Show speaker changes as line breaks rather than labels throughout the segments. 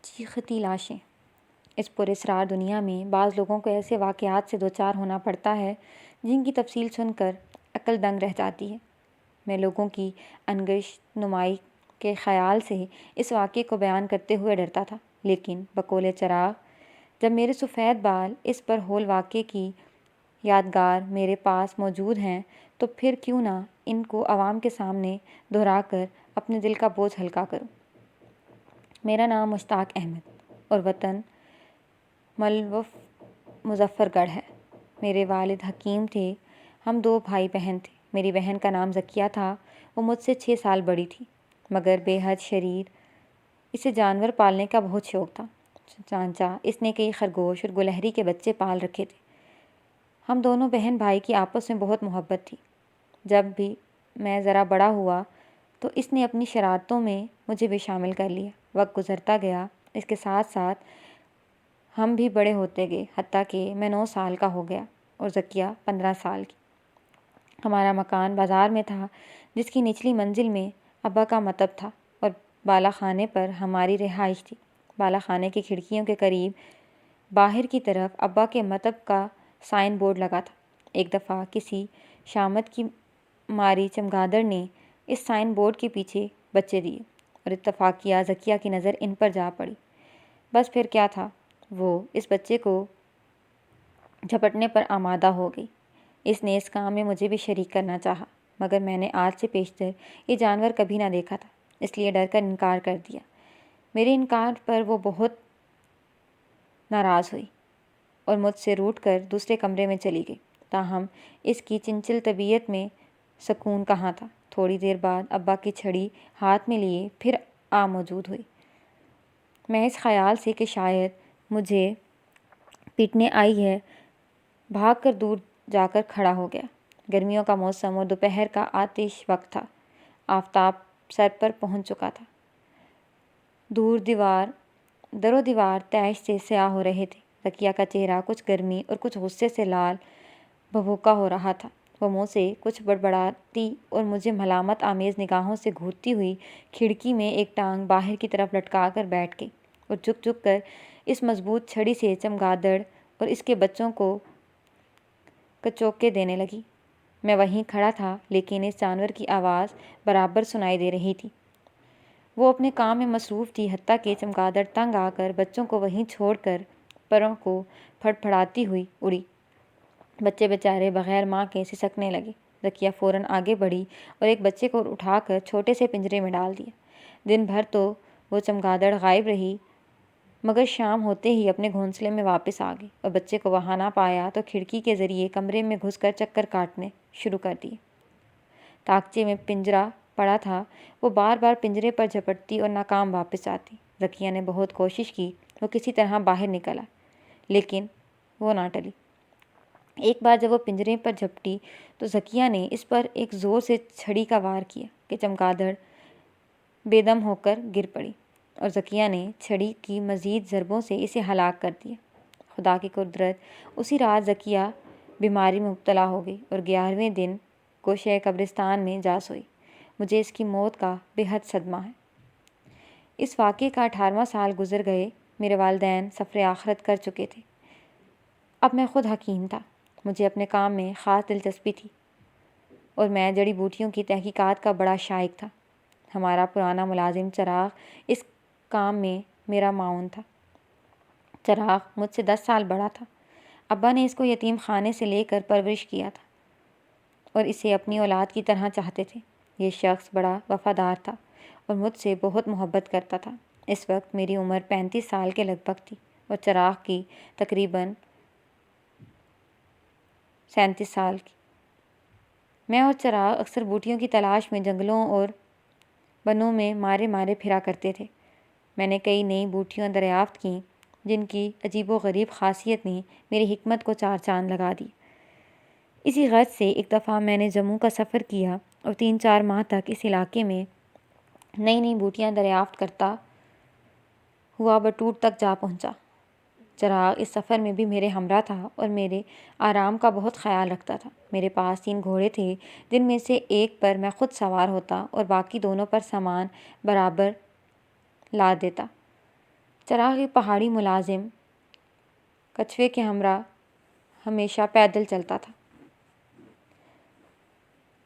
چیختی لاشیں۔ اس پراسرار دنیا میں بعض لوگوں کو ایسے واقعات سے دوچار ہونا پڑتا ہے جن کی تفصیل سن کر عقل دنگ رہ جاتی ہے۔ میں لوگوں کی انگشت نمائی کے خیال سے اس واقعے کو بیان کرتے ہوئے ڈرتا تھا، لیکن بقول چراغ جب میرے سفید بال اس پر ہول واقعے کی یادگار میرے پاس موجود ہیں تو پھر کیوں نہ ان کو عوام کے سامنے دہرا کر اپنے دل کا بوجھ ہلکا کروں۔ میرا نام مشتاق احمد اور وطن ملوف مظفر گڑھ ہے۔ میرے والد حکیم تھے۔ ہم 2 بھائی بہن تھے۔ میری بہن کا نام ذکیہ تھا۔ وہ مجھ سے 6 سال بڑی تھی مگر بے حد شریر۔ اسے جانور پالنے کا بہت شوق تھا، چنانچہ اس نے کئی خرگوش اور گلہری کے بچے پال رکھے تھے۔ ہم دونوں بہن بھائی کی آپس میں بہت محبت تھی۔ جب بھی میں ذرا بڑا ہوا تو اس نے اپنی شرارتوں میں مجھے بھی شامل کر لیا۔ وقت گزرتا گیا، اس کے ساتھ ساتھ ہم بھی بڑے ہوتے گئے، حتیٰ کہ میں 9 سال کا ہو گیا اور ذکیہ 15 سال کی۔ ہمارا مکان بازار میں تھا جس کی نچلی منزل میں ابا کا مکتب تھا اور بالا خانے پر ہماری رہائش تھی۔ بالا خانے کی کھڑکیوں کے قریب باہر کی طرف ابا کے مکتب کا سائن بورڈ لگا تھا۔ ایک دفعہ کسی شامت کی ماری چمگادڑ نے اس سائن بورڈ کے پیچھے بچے دیے اور اتفاقیہ ذکیہ کی نظر ان پر جا پڑی۔ بس پھر کیا تھا، وہ اس بچے کو جھپٹنے پر آمادہ ہو گئی۔ اس نے اس کام میں مجھے بھی شریک کرنا چاہا مگر میں نے آج سے پیشتر یہ جانور کبھی نہ دیکھا تھا، اس لیے ڈر کر انکار کر دیا۔ میرے انکار پر وہ بہت ناراض ہوئی اور مجھ سے روٹھ کر دوسرے کمرے میں چلی گئی۔ تاہم اس کی چنچل طبیعت میں سکون کہاں تھا۔ تھوڑی دیر بعد ابا کی چھڑی ہاتھ میں لیے پھر موجود ہوئی۔ میں اس خیال سے کہ شاید مجھے پیٹنے آئی ہے بھاگ کر دور جا کر کھڑا ہو گیا۔ گرمیوں کا موسم اور دوپہر کا آتش وقت تھا۔ آفتاب سر پر پہنچ چکا تھا۔ در و دیوار تیش سے سیاہ ہو رہے تھے۔ ذکیہ کا چہرہ کچھ گرمی اور کچھ غصے سے لال بھبوکا ہو رہا تھا۔ وہ منہ سے کچھ بڑبڑاتی اور مجھے ملامت آمیز نگاہوں سے گھورتی ہوئی کھڑکی میں ایک ٹانگ باہر کی طرف لٹکا کر بیٹھ گئی اور جھک جھک کر اس مضبوط چھڑی سے چمگادڑ اور اس کے بچوں کو کچوکے دینے لگی۔ میں وہیں کھڑا تھا لیکن اس جانور کی آواز برابر سنائی دے رہی تھی۔ وہ اپنے کام میں مصروف تھی، حتیٰ کہ چمگادڑ تنگ آ کر بچوں کو وہیں چھوڑ کر پروں کو پھڑپھڑاتی ہوئی اڑی۔ بچے بیچارے بغیر ماں کے سسکنے لگے۔ ذکیہ فوراً آگے بڑھی اور ایک بچے کو اٹھا کر چھوٹے سے پنجرے میں ڈال دیا۔ دن بھر تو وہ چمگادڑ غائب رہی مگر شام ہوتے ہی اپنے گھونسلے میں واپس آ گئی اور بچے کو وہاں نہ پایا تو کھڑکی کے ذریعے کمرے میں گھس کر چکر کاٹنے شروع کر دیے۔ طاقچے میں پنجرہ پڑا تھا، وہ بار بار پنجرے پر جھپٹتی اور ناکام واپس آتی۔ ذکیہ نے بہت کوشش کی، وہ کسی طرح باہر نکلا لیکن وہ نہ ٹلی۔ ایک بار جب وہ پنجرے پر جھپٹی تو ذکیہ نے اس پر ایک زور سے چھڑی کا وار کیا کہ چمگادڑ بے دم ہو کر گر پڑی اور ذکیہ نے چھڑی کی مزید ضربوں سے اسے ہلاک کر دیا۔ خدا کی قدرت، اسی رات ذکیہ بیماری میں مبتلا ہو گئی اور 11ویں دن گوشۂ قبرستان میں جا سوئی۔ مجھے اس کی موت کا بے حد صدمہ ہے۔ اس واقعے کا 18واں سال گزر گئے۔ میرے والدین سفر آخرت کر چکے تھے۔ اب میں خود حکیم تھا۔ مجھے اپنے کام میں خاص دلچسپی تھی اور میں جڑی بوٹیوں کی تحقیقات کا بڑا شائق تھا۔ ہمارا پرانا ملازم چراغ اس کام میں میرا معاون تھا۔ چراغ مجھ سے 10 سال بڑا تھا۔ ابا نے اس کو یتیم خانے سے لے کر پرورش کیا تھا اور اسے اپنی اولاد کی طرح چاہتے تھے۔ یہ شخص بڑا وفادار تھا اور مجھ سے بہت محبت کرتا تھا۔ اس وقت میری عمر 35 سال کے لگ بھگ تھی اور چراغ کی تقریباً 37 سال کی۔ میں اور چراغ اکثر بوٹیوں کی تلاش میں جنگلوں اور بنوں میں مارے پھرا کرتے تھے۔ میں نے کئی نئی بوٹیاں دریافت کیں جن کی عجیب و غریب خاصیت نے میری حکمت کو 4 چاند لگا دی۔ اسی غرض سے ایک دفعہ میں نے جموں کا سفر کیا اور 3-4 ماہ تک اس علاقے میں نئی بوٹیاں دریافت کرتا ہوا بٹور تک جا پہنچا۔ چراغ اس سفر میں بھی میرے ہمراہ تھا اور میرے آرام کا بہت خیال رکھتا تھا۔ میرے پاس 3 گھوڑے تھے جن میں سے ایک پر میں خود سوار ہوتا اور باقی دونوں پر سامان برابر لاد دیتا۔ چراغی پہاڑی ملازم کچھوے کے ہمراہ ہمیشہ پیدل چلتا تھا۔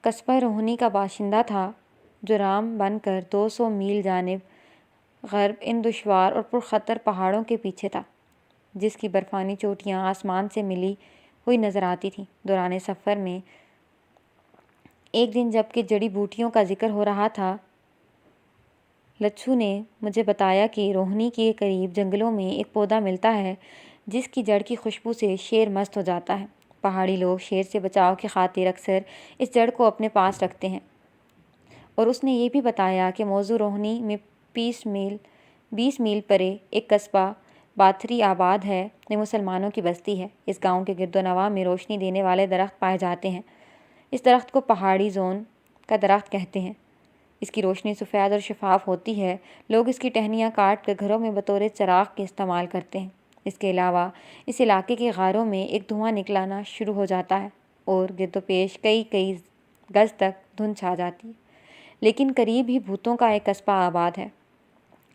قصبہ روہنی کا باشندہ تھا جو رام بن کر 200 میل جانب غرب ان دشوار اور پرخطر پہاڑوں کے پیچھے تھا، جس کی برفانی چوٹیاں آسمان سے ملی ہوئی نظر آتی تھیں۔ دوران سفر میں ایک دن جب کہ جڑی بوٹیوں کا ذکر ہو رہا تھا، لچھو نے مجھے بتایا کہ روہنی کے قریب جنگلوں میں ایک پودا ملتا ہے جس کی جڑ کی خوشبو سے شیر مست ہو جاتا ہے۔ پہاڑی لوگ شیر سے بچاؤ کی خاطر اکثر اس جڑ کو اپنے پاس رکھتے ہیں، اور اس نے یہ بھی بتایا کہ موضوع روہنی میں 20 میل پرے ایک قصبہ باتھری آباد ہے۔ یہ مسلمانوں کی بستی ہے۔ اس گاؤں کے گرد و نواح میں روشنی دینے والے درخت پائے جاتے ہیں۔ اس درخت کو پہاڑی زون کا درخت کہتے ہیں۔ اس کی روشنی سفید اور شفاف ہوتی ہے۔ لوگ اس کی ٹہنیاں کاٹ کر گھروں میں بطور چراغ کے استعمال کرتے ہیں۔ اس کے علاوہ اس علاقے کے غاروں میں ایک دھواں نکلنا شروع ہو جاتا ہے اور گرد و پیش کئی گز تک دھند چھا جاتی ہے، لیکن قریب ہی بھوتوں کا ایک قصبہ آباد ہے۔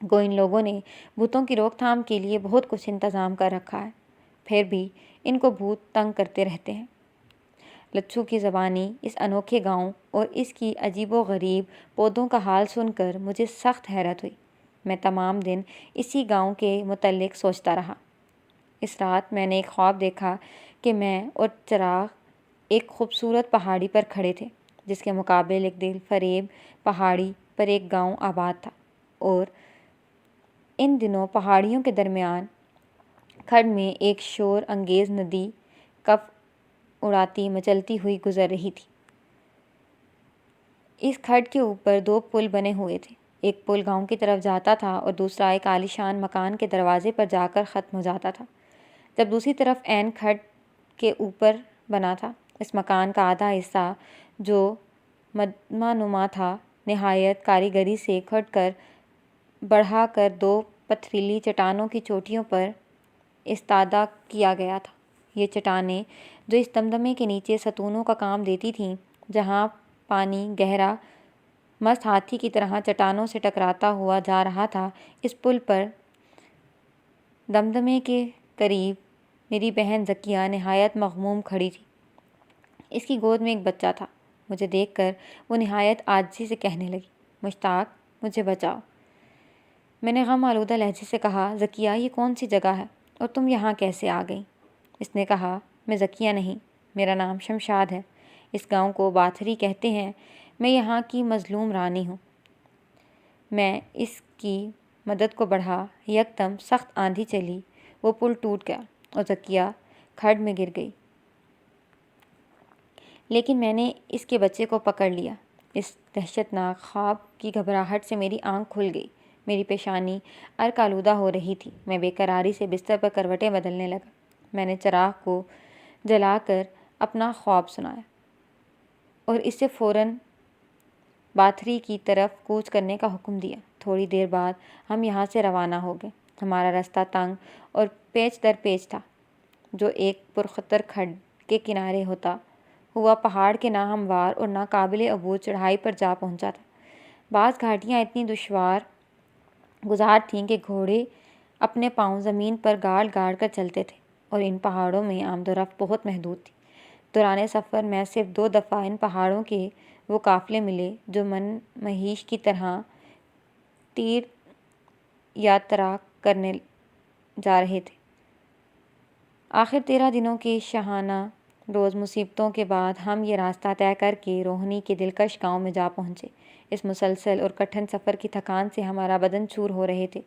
گو ان لوگوں نے بھوتوں کی روک تھام کے لیے بہت کچھ انتظام کر رکھا ہے، پھر بھی ان کو بھوت تنگ کرتے رہتے ہیں۔ لچھو کی زبانی اس انوکھے گاؤں اور اس کی عجیب و غریب پودوں کا حال سن کر مجھے سخت حیرت ہوئی۔ میں تمام دن اسی گاؤں کے متعلق سوچتا رہا۔ اس رات میں نے ایک خواب دیکھا کہ میں اور چراغ ایک خوبصورت پہاڑی پر کھڑے تھے جس کے مقابل ایک دل فریب پہاڑی پر ایک گاؤں آباد تھا، اور ان دنوں پہاڑیوں کے درمیان کھڈ میں ایک شور انگیز ندی کف اڑاتی مچلتی ہوئی گزر رہی تھی۔ اس کھڈ کے اوپر 2 پل بنے ہوئے تھے۔ ایک پل گاؤں کی طرف جاتا تھا اور دوسرا ایک عالیشان مکان کے دروازے پر جا کر ختم ہو جاتا تھا، جب دوسری طرف عین کھڈ کے اوپر بنا تھا۔ اس مکان کا آدھا حصہ جو مدمہ نما تھا، نہایت کاریگری سے کھڈ کر بڑھا کر 2 پتھریلی چٹانوں کی چوٹیوں پر استادہ کیا گیا تھا۔ یہ چٹانیں جو اس دمدمے کے نیچے ستونوں کا کام دیتی تھیں، جہاں پانی گہرا مست ہاتھی کی طرح چٹانوں سے ٹکراتا ہوا جا رہا تھا۔ اس پل پر دمدمے کے قریب میری بہن ذکیہ نہایت مغموم کھڑی تھی۔ اس کی گود میں ایک بچہ تھا۔ مجھے دیکھ کر وہ نہایت عاجزی سے کہنے لگی، مشتاق، مجھے بچاؤ۔ میں نے غم آلودہ لہجے سے کہا، ذکیہ، یہ کون سی جگہ ہے اور تم یہاں کیسے آ گئی؟ اس نے کہا، میں ذکیہ نہیں، میرا نام شمشاد ہے۔ اس گاؤں کو باتھری کہتے ہیں۔ میں یہاں کی مظلوم رانی ہوں۔ میں اس کی مدد کو بڑھا، یکدم سخت آندھی چلی، وہ پل ٹوٹ گیا اور ذکیہ کھڈ میں گر گئی، لیکن میں نے اس کے بچے کو پکڑ لیا۔ اس دہشت ناک خواب کی گھبراہٹ سے میری آنکھ کھل گئی، میری پیشانی عرق آلودہ ہو رہی تھی۔ میں بے قراری سے بستر پر کروٹیں بدلنے لگا۔ میں نے چراغ کو جلا کر اپنا خواب سنایا اور اسے فوراً باتھری کی طرف کوچ کرنے کا حکم دیا۔ تھوڑی دیر بعد ہم یہاں سے روانہ ہو گئے۔ ہمارا راستہ تنگ اور پیچ در پیچ تھا، جو ایک پرخطر کھڈ کے کنارے ہوتا ہوا پہاڑ کے ناہموار اور ناقابل عبور چڑھائی پر جا پہنچا تھا۔ بعض گھاٹیاں اتنی دشوار گزار تھیں کہ گھوڑے اپنے پاؤں زمین پر گاڑ گاڑ کر چلتے تھے، اور ان پہاڑوں میں آمد و رفت بہت محدود تھی۔ دوران سفر میں صرف 2 دفعہ ان پہاڑوں کے وہ قافلے ملے جو من مہیش کی طرح تیر یاترا کرنے جا رہے تھے۔ آخر 13 دنوں کے شاہانہ روز مصیبتوں کے بعد ہم یہ راستہ طے کر کے روہنی کے دلکش گاؤں میں جا پہنچے۔ اس مسلسل اور کٹھن سفر کی تھکان سے ہمارا بدن چور ہو رہے تھے،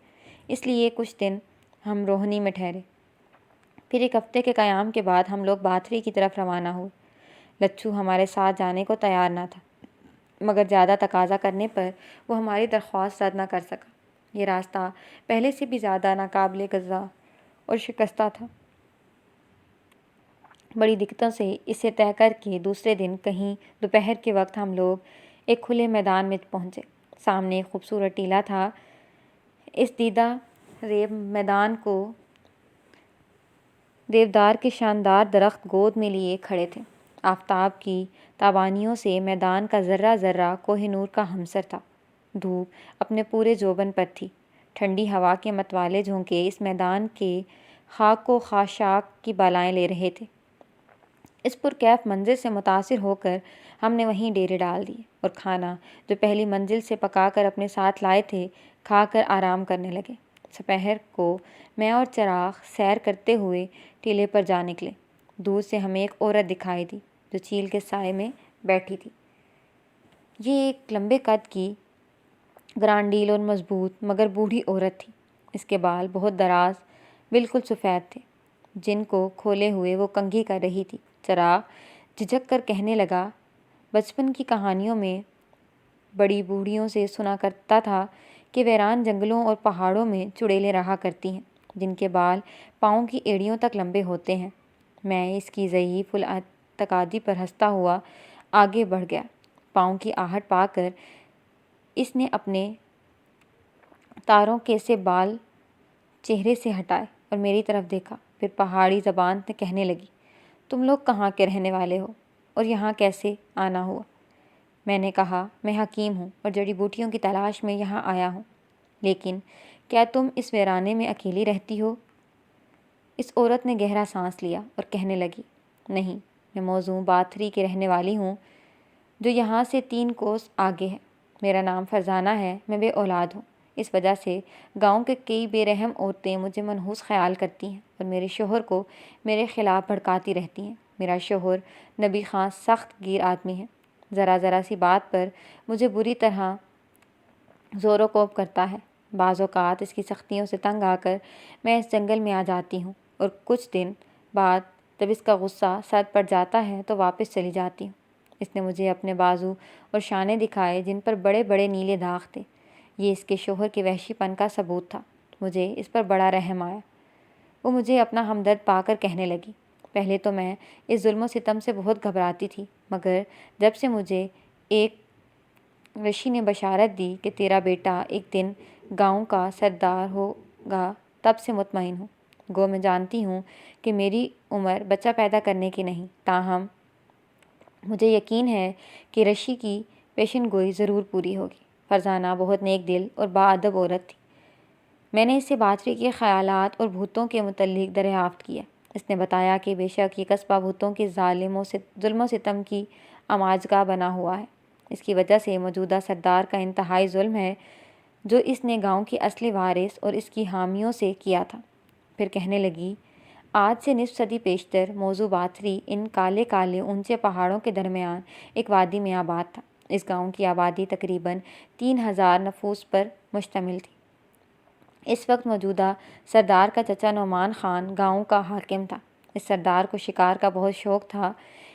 اس لیے کچھ دن ہم روہنی میں ٹھہرے۔ پھر 1 ہفتے کے قیام کے بعد ہم لوگ باتھری کی طرف روانہ ہوئے۔ لچھو ہمارے ساتھ جانے کو تیار نہ تھا، مگر زیادہ تقاضا کرنے پر وہ ہماری درخواست رد نہ کر سکا۔ یہ راستہ پہلے سے بھی زیادہ ناقابل غزہ اور شکستہ تھا۔ بڑی دقتوں سے اسے طے کر کے دوسرے دن کہیں دوپہر کے وقت ہم لوگ ایک کھلے میدان میں پہنچے۔ سامنے ایک خوبصورت ٹیلہ تھا۔ اس دیدہ ریب میدان کو دیودار کے شاندار درخت گود میں لیے کھڑے تھے۔ آفتاب کی تابانیوں سے میدان کا ذرہ ذرہ کوہ نور کا ہمسر تھا۔ دھوپ اپنے پورے جوبن پر تھی۔ ٹھنڈی ہوا کے متوالے جھونکے اس میدان کے خاک و خاشاک کی بالائیں لے رہے تھے۔ اس پرکیف منظر سے متاثر ہو کر ہم نے وہیں ڈیرے ڈال دیے اور کھانا جو پہلی منزل سے پکا کر اپنے ساتھ لائے تھے کھا کر آرام کرنے لگے۔ دوپہر کو میں اور چراغ سیر کرتے ہوئے ٹیلے پر جا نکلے۔ دور سے ہمیں ایک عورت دکھائی دی جو چیل کے سائے میں بیٹھی تھی۔ یہ ایک لمبے قد کی گرانڈیل اور مضبوط مگر بوڑھی عورت تھی۔ اس کے بال بہت دراز بالکل سفید تھے جن کو کھولے ہوئے وہ کنگھی کر رہی تھی۔ چراغ جھجک کر کہنے لگا، بچپن کی کہانیوں میں بڑی بوڑھیوں سے سنا کرتا تھا کہ ویران جنگلوں اور پہاڑوں میں چڑیلیں رہا کرتی ہیں جن کے بال پاؤں کی ایڑیوں تک لمبے ہوتے ہیں۔ میں اس کی ضعیف الاعتقادی پر ہنستا ہوا آگے بڑھ گیا۔ پاؤں کی آہٹ پا کر اس نے اپنے تاروں کے سے بال چہرے سے ہٹائے اور میری طرف دیکھا، پھر پہاڑی زبان میں کہنے لگی، تم لوگ کہاں کے رہنے والے ہو اور یہاں کیسے آنا ہوا؟ میں نے کہا، میں حکیم ہوں اور جڑی بوٹیوں کی تلاش میں یہاں آیا ہوں۔ لیکن کیا تم اس ویرانے میں اکیلی رہتی ہو؟ اس عورت نے گہرا سانس لیا اور کہنے لگی، نہیں، میں موزوں باتھری کی رہنے والی ہوں جو یہاں سے 3 کوس آگے ہے۔ میرا نام فرزانہ ہے، میں بے اولاد ہوں۔ اس وجہ سے گاؤں کے کئی بے رحم عورتیں مجھے منحوس خیال کرتی ہیں اور میرے شوہر کو میرے خلاف بھڑکاتی رہتی ہیں۔ میرا شوہر نبی خان سخت گیر آدمی ہے، ذرا سی بات پر مجھے بری طرح زور و کوب کرتا ہے۔ بعض اوقات اس کی سختیوں سے تنگ آ کر میں اس جنگل میں آ جاتی ہوں اور کچھ دن بعد جب اس کا غصہ سر پڑ جاتا ہے تو واپس چلی جاتی ہوں۔ اس نے مجھے اپنے بازو اور شانے دکھائے جن پر بڑے بڑے نیلے داغ تھے۔ یہ اس کے شوہر کے وحشی پن کا ثبوت تھا۔ مجھے اس پر بڑا رحم آیا۔ وہ مجھے اپنا ہمدرد پا کر کہنے لگی، پہلے تو میں اس ظلم و ستم سے بہت گھبراتی تھی، مگر جب سے مجھے ایک رشی نے بشارت دی کہ تیرا بیٹا ایک دن گاؤں کا سردار ہوگا تب سے مطمئن ہوں۔ گو میں جانتی ہوں کہ میری عمر بچہ پیدا کرنے کی نہیں، تاہم مجھے یقین ہے کہ رشی کی پیشن گوئی ضرور پوری ہوگی۔ فرزانہ بہت نیک دل اور باادب عورت تھی۔ میں نے اس سے باتری کے خیالات اور بھوتوں کے متعلق دریافت کیا۔ اس نے بتایا کہ بے شک یہ قصبہ بھوتوں کے ظلم و ستم کی آماجگاہ بنا ہوا ہے۔ اس کی وجہ سے موجودہ سردار کا انتہائی ظلم ہے جو اس نے گاؤں کی اصلی وارث اور اس کی حامیوں سے کیا تھا۔ پھر کہنے لگی، آج سے نصف صدی پیشتر موضوع باتری ان کالے کالے اونچے پہاڑوں کے درمیان ایک وادی میں آباد تھا۔ اس گاؤں کی آبادی تقریباً 3000 نفوس پر مشتمل تھی۔ اس وقت موجودہ سردار کا چچا نعمان خان گاؤں کا حاکم تھا۔ اس سردار کو شکار کا بہت شوق تھا۔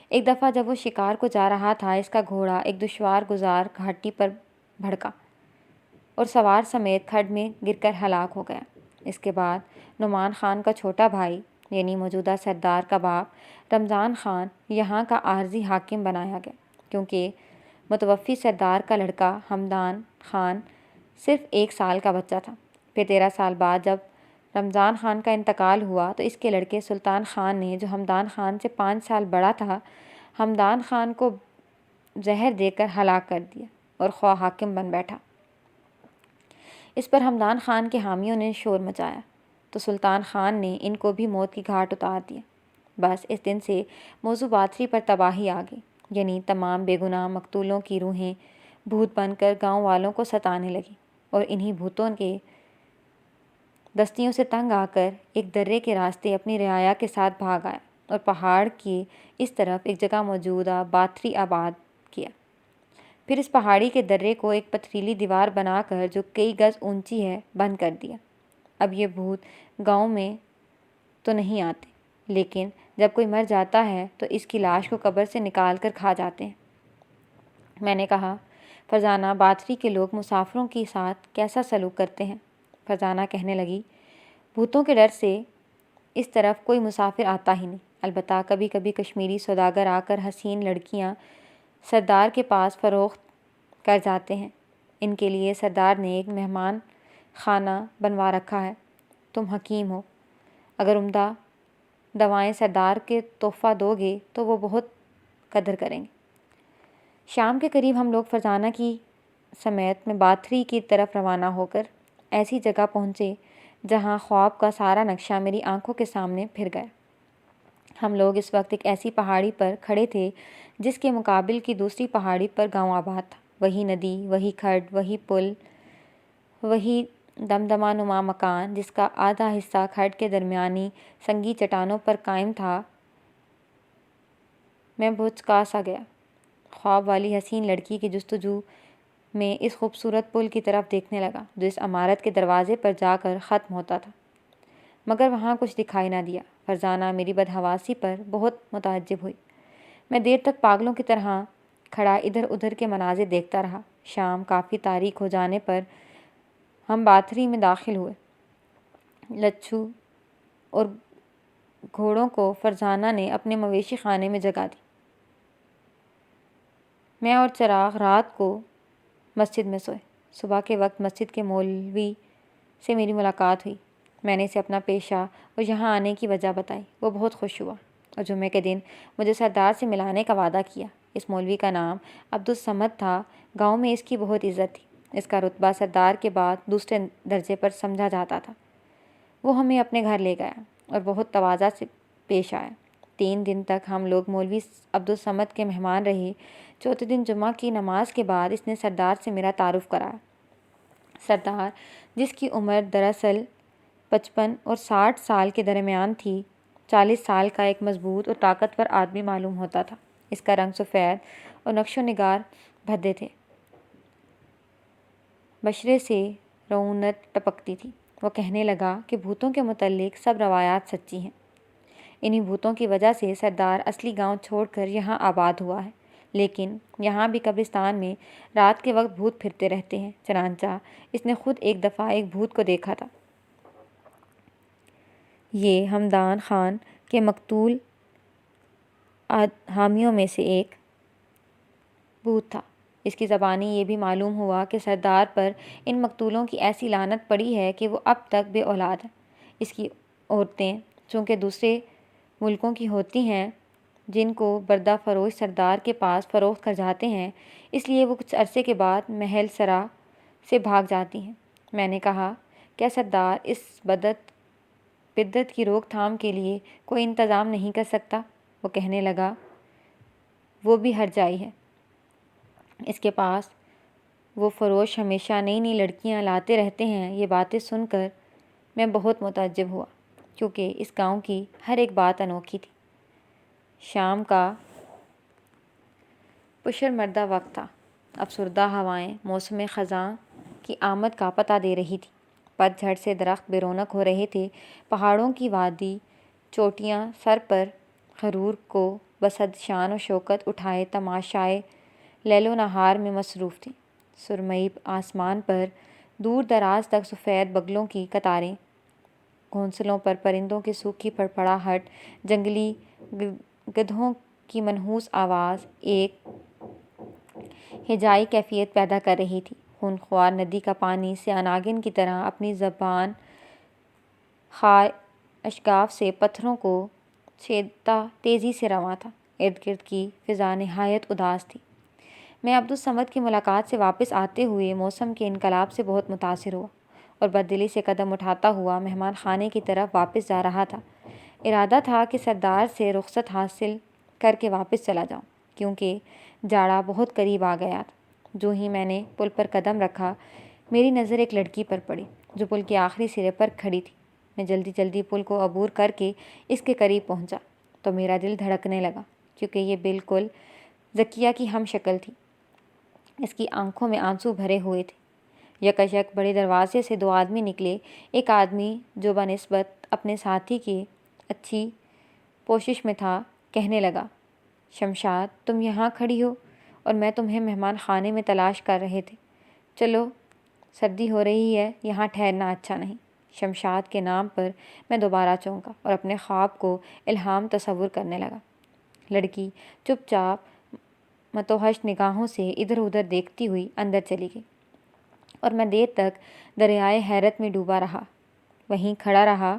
ایک دفعہ جب وہ شکار کو جا رہا تھا، اس کا گھوڑا ایک دشوار گزار گھاٹی پر بھڑکا اور سوار سمیت کھڈ میں گر کر ہلاک ہو گیا۔ اس کے بعد نعمان خان کا چھوٹا بھائی یعنی موجودہ سردار کا باپ رمضان خان یہاں کا عارضی حاکم بنایا گیا، کیونکہ متوفی سردار کا لڑکا حمدان خان صرف 1 سال کا بچہ تھا۔ پھر 13 سال بعد جب رمضان خان کا انتقال ہوا تو اس کے لڑکے سلطان خان نے، جو حمدان خان سے 5 سال بڑا تھا، حمدان خان کو زہر دے کر ہلاک کر دیا اور خواہ حاکم بن بیٹھا۔ اس پر حمدان خان کے حامیوں نے شور مچایا تو سلطان خان نے ان کو بھی موت کی گھاٹ اتار دیا۔ بس اس دن سے موضوع باتری پر تباہی آ گئی، یعنی تمام بے گناہ مقتولوں کی روحیں بھوت بن کر گاؤں والوں کو ستانے لگیں اور انہی بھوتوں کے دستیوں سے تنگ آ کر ایک درے کے راستے اپنی رعایا کے ساتھ بھاگ آیا اور پہاڑ کی اس طرف ایک جگہ موجودہ باتری آباد کیا۔ پھر اس پہاڑی کے درے کو ایک پتھریلی دیوار بنا کر جو کئی گز اونچی ہے بند کر دیا۔ اب یہ بھوت گاؤں میں تو نہیں آتے، لیکن جب کوئی مر جاتا ہے تو اس کی لاش کو قبر سے نکال کر کھا جاتے ہیں۔ میں نے کہا، فرزانہ، باتری کے لوگ مسافروں کے ساتھ کیسا سلوک کرتے ہیں؟ فرزانہ کہنے لگی، بھوتوں کے ڈر سے اس طرف کوئی مسافر آتا ہی نہیں، البتہ کبھی کبھی کشمیری سوداگر آ کر حسین لڑکیاں سردار کے پاس فروخت کر جاتے ہیں۔ ان کے لیے سردار نے ایک مہمان خانہ بنوا رکھا ہے۔ تم حکیم ہو، اگر عمدہ دوائیں سردار کے تحفہ دو گے تو وہ بہت قدر کریں گے۔ شام کے قریب ہم لوگ فرزانہ کی سمیت میں باتری کی طرف روانہ ہو کر ایسی جگہ پہنچے جہاں خواب کا سارا نقشہ میری آنکھوں کے سامنے پھر گیا۔ ہم لوگ اس وقت ایک ایسی پہاڑی پر کھڑے تھے جس کے مقابل کی دوسری پہاڑی پر گاؤں آباد تھا۔ وہی ندی، وہی کھڈ، وہی پل، وہی دمدمہ نما مکان جس کا آدھا حصہ کھڈ کے درمیانی سنگی چٹانوں پر قائم تھا۔ میں بھچکا سا گیا، خواب والی حسین لڑکی کی جستجو میں اس خوبصورت پل کی طرف دیکھنے لگا جو اس عمارت کے دروازے پر جا کر ختم ہوتا تھا، مگر وہاں کچھ دکھائی نہ دیا۔ فرزانہ میری بدحواسی پر بہت متعجب ہوئی۔ میں دیر تک پاگلوں کی طرح کھڑا ادھر ادھر کے مناظر دیکھتا رہا۔ شام کافی تاریک ہو جانے پر ہم باتھری میں داخل ہوئے۔ لچھو اور گھوڑوں کو فرزانہ نے اپنے مویشی خانے میں جگہ دی۔ میں اور چراغ رات کو مسجد میں سوئے۔ صبح کے وقت مسجد کے مولوی سے میری ملاقات ہوئی۔ میں نے اسے اپنا پیشہ اور یہاں آنے کی وجہ بتائی۔ وہ بہت خوش ہوا اور جمعے کے دن مجھے سردار سے ملانے کا وعدہ کیا۔ اس مولوی کا نام عبدالصمد تھا۔ گاؤں میں اس کی بہت عزت تھی۔ اس کا رتبہ سردار کے بعد دوسرے درجے پر سمجھا جاتا تھا۔ وہ ہمیں اپنے گھر لے گیا اور بہت تواضع سے پیش آیا۔ 3 دن تک ہم لوگ مولوی عبدالصمد کے مہمان رہے۔ چوتھے دن جمعہ کی نماز کے بعد اس نے سردار سے میرا تعارف کرایا۔ سردار، جس کی عمر دراصل 55 اور 60 سال کے درمیان تھی، 40 سال کا ایک مضبوط اور طاقتور آدمی معلوم ہوتا تھا۔ اس کا رنگ سفید اور نقش و نگار بھدے تھے۔ بشرے سے رعونت ٹپکتی تھی۔ وہ کہنے لگا کہ بھوتوں کے متعلق سب روایات سچی ہیں۔ انہی بھوتوں کی وجہ سے سردار اصلی گاؤں چھوڑ کر یہاں آباد ہوا ہے، لیکن یہاں بھی قبرستان میں رات کے وقت بھوت پھرتے رہتے ہیں۔ چنانچہ اس نے خود ایک دفعہ ایک بھوت کو دیکھا تھا۔ یہ ہمدان خان کے مقتول حامیوں میں سے ایک بھوت تھا۔ اس کی زبانی یہ بھی معلوم ہوا کہ سردار پر ان مقتولوں کی ایسی لعنت پڑی ہے کہ وہ اب تک بے اولاد ہیں۔ اس کی عورتیں چونکہ دوسرے ملکوں کی ہوتی ہیں جن کو بردہ فروش سردار کے پاس فروخت کر جاتے ہیں، اس لیے وہ کچھ عرصے کے بعد محل سرا سے بھاگ جاتی ہیں۔ میں نے کہا، کیا سردار اس بدعت کی روک تھام کے لیے کوئی انتظام نہیں کر سکتا؟ وہ کہنے لگا، وہ بھی ہر جائی ہے۔ اس کے پاس وہ فروش ہمیشہ نئی نئی لڑکیاں لاتے رہتے ہیں۔ یہ باتیں سن کر میں بہت متعجب ہوا کیونکہ اس گاؤں کی ہر ایک بات انوکھی تھی۔ شام کا پشرمردہ وقت تھا۔ افسردہ ہوائیں موسم خزاں کی آمد کا پتہ دے رہی تھی۔ پت جھڑ سے درخت بے رونق ہو رہے تھے۔ پہاڑوں کی وادی چوٹیاں سر پر غرور کو بصد شان و شوکت اٹھائے تماشائے لیل و نہار میں مصروف تھیں۔ سرمئی آسمان پر دور دراز تک سفید بگلوں کی قطاریں، گھونسلوں پر پرندوں کی سوکھی پڑپڑاہٹ، جنگلی گدھوں کی منحوس آواز ایک ہجائی کیفیت پیدا کر رہی تھی۔ خونخوار ندی کا پانی سیاہ ناگن کی طرح اپنی زبان خار اشگاف سے پتھروں کو چھیدتا تیزی سے رواں تھا۔ ارد گرد کی فضا نہایت اداس تھی۔ میں عبدالصمد کی ملاقات سے واپس آتے ہوئے موسم کے انقلاب سے بہت متاثر ہوا اور بددلی سے قدم اٹھاتا ہوا مہمان خانے کی طرف واپس جا رہا تھا۔ ارادہ تھا کہ سردار سے رخصت حاصل کر کے واپس چلا جاؤں کیونکہ جاڑا بہت قریب آ گیا تھا۔ جو ہی میں نے پل پر قدم رکھا، میری نظر ایک لڑکی پر پڑی جو پل کے آخری سرے پر کھڑی تھی۔ میں جلدی جلدی پل کو عبور کر کے اس کے قریب پہنچا تو میرا دل دھڑکنے لگا کیونکہ یہ بالکل ذکیہ کی ہم شکل تھی۔ اس کی آنکھوں میں آنسو بھرے ہوئے تھے۔ یکایک بڑے دروازے سے 2 آدمی نکلے۔ ایک آدمی جو بنسبت اپنے ساتھی کے اچھی پوشش میں تھا کہنے لگا، شمشاد، تم یہاں کھڑی ہو اور میں تمہیں مہمان خانے میں تلاش کر رہے تھے۔ چلو، سردی ہو رہی ہے، یہاں ٹھہرنا اچھا نہیں۔ شمشاد کے نام پر میں دوبارہ چونکا اور اپنے خواب کو الہام تصور کرنے لگا۔ لڑکی چپ چاپ متوحش نگاہوں سے ادھر ادھر دیکھتی ہوئی اندر چلی گئی اور میں دیر تک دریائے حیرت میں ڈوبا رہا، وہیں کھڑا رہا۔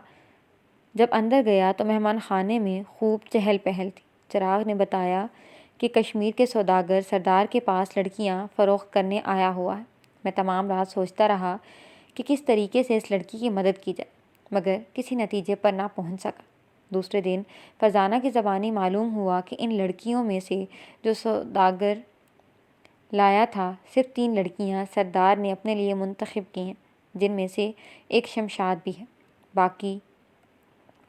جب اندر گیا تو مہمان خانے میں خوب چہل پہل تھی۔ چراغ نے بتایا کہ کشمیر کے سوداگر سردار کے پاس لڑکیاں فروخت کرنے آیا ہوا ہے۔ میں تمام رات سوچتا رہا کہ کس طریقے سے اس لڑکی کی مدد کی جائے، مگر کسی نتیجے پر نہ پہنچ سکا۔ دوسرے دن فرزانہ کی زبانی معلوم ہوا کہ ان لڑکیوں میں سے جو سوداگر لایا تھا صرف 3 لڑکیاں سردار نے اپنے لیے منتخب کی ہیں، جن میں سے ایک شمشاد بھی ہے۔ باقی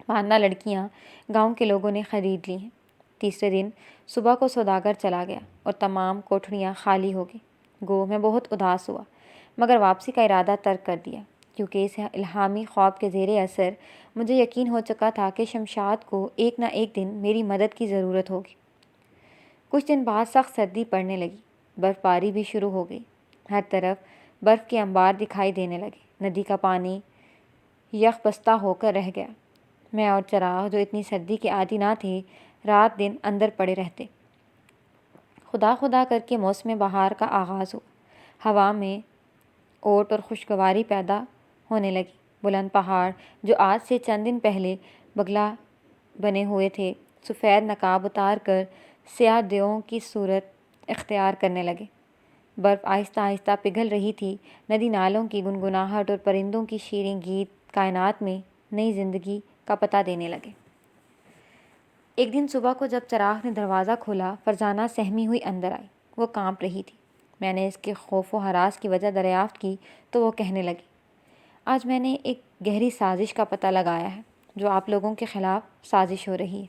12 لڑکیاں گاؤں کے لوگوں نے خرید لی ہیں۔ تیسرے دن صبح کو سوداگر چلا گیا اور تمام کوٹھریاں خالی ہو گئیں۔ گو میں بہت اداس ہوا، مگر واپسی کا ارادہ ترک کر دیا، کیونکہ اس الہامی خواب کے زیر اثر مجھے یقین ہو چکا تھا کہ شمشاد کو ایک نہ ایک دن میری مدد کی ضرورت ہوگی۔ کچھ دن بعد سخت سردی پڑنے لگی، برف باری بھی شروع ہو گئی۔ ہر طرف برف کے انبار دکھائی دینے لگے، ندی کا پانی یخ بستہ ہو کر رہ گیا۔ میں اور چراغ، جو اتنی سردی کے عادی نہ تھے، رات دن اندر پڑے رہتے۔ خدا خدا کر کے موسم بہار کا آغاز ہوا۔ ہوا میں اوٹ اور خوشگواری پیدا ہونے لگی۔ بلند پہاڑ جو آج سے چند دن پہلے بگلا بنے ہوئے تھے، سفید نقاب اتار کر سیاہ دیوؤں کی صورت اختیار کرنے لگے۔ برف آہستہ آہستہ پگھل رہی تھی۔ ندی نالوں کی گنگناہٹ اور پرندوں کی شیریں گیت کائنات میں نئی زندگی کا پتہ دینے لگے۔ ایک دن صبح کو جب چراغ نے دروازہ کھولا، فرزانہ سہمی ہوئی اندر آئی۔ وہ کانپ رہی تھی۔ میں نے اس کے خوف و ہراس کی وجہ دریافت کی تو وہ کہنے لگی، آج میں نے ایک گہری سازش کا پتہ لگایا ہے جو آپ لوگوں کے خلاف سازش ہو رہی ہے۔